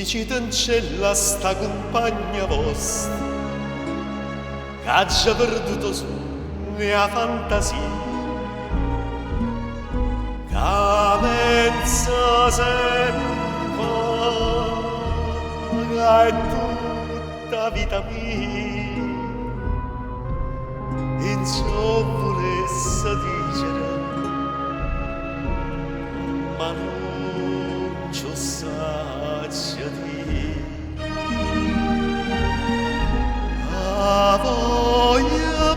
Dici cancella sta compagna vostra che ha già perduto su mia fantasia, che pensa sempre che è tutta vita mia, in ciò volesse dicere ma non ci saggio dire. A voglia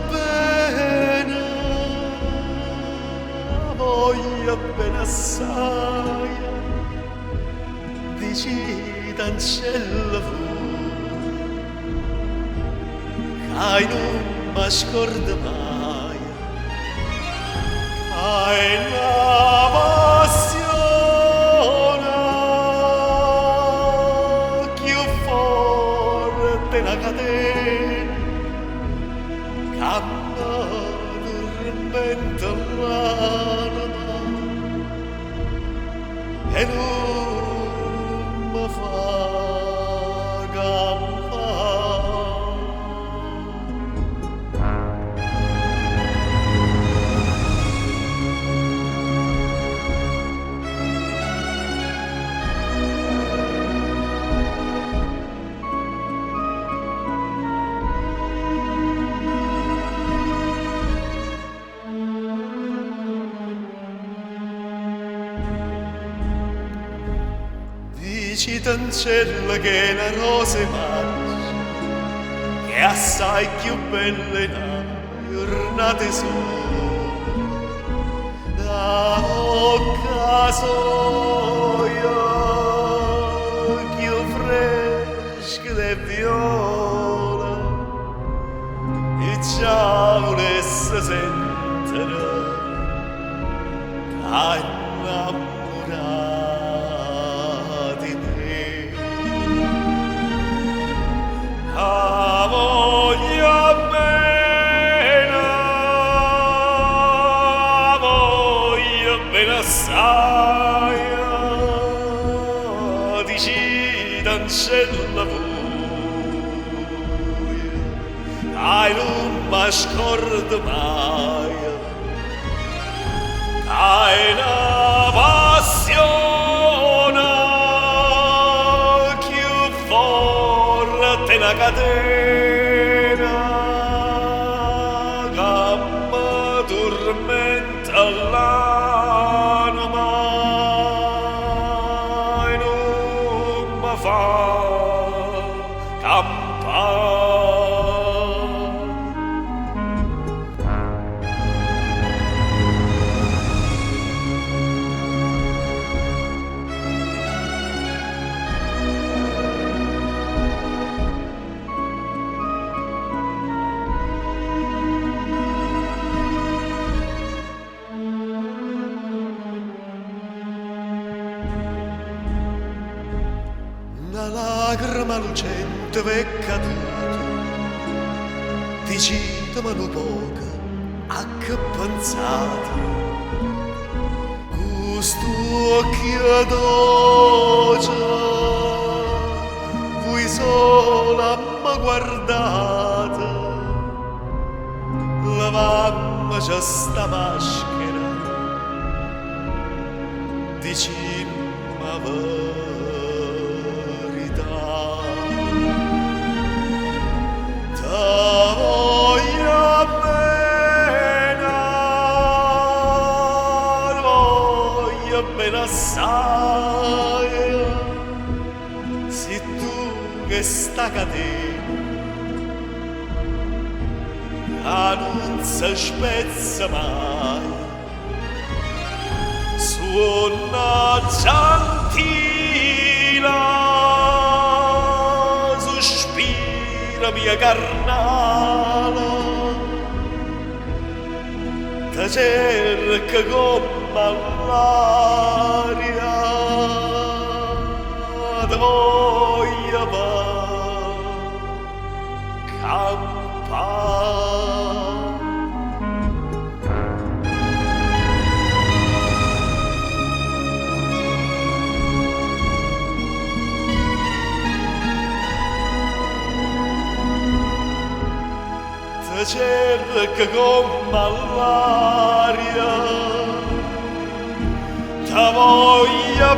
bene assai, dici t'ancella che non mi scorda mai, che la passione più forte la catena che mi tormenta l'anima e non mi fa campare. Dici t'ancella che è una rosa magica, che è assai più bella in una giornata sola, da occasoia più fresca e viola, e già volesse sentire che innamorata di me. A voglia bene assai, dici t'ancella voi, che non mi scordo mai, che è una passione più forte una catena che mi tormenta l'anima e non mi fa campare. Una lacrima lucente v'è caduta, dicitemi poco a che pensate, questo occhio dolce, voi sola mi guardate, levammi già sta maschera, dicimmi bene assai, se tu che sta catena che non si spezza mai, suona gentile, sospira mia carnale, ti cerca come all'aria, ti voglio campare. cerca con malaria, ta voglia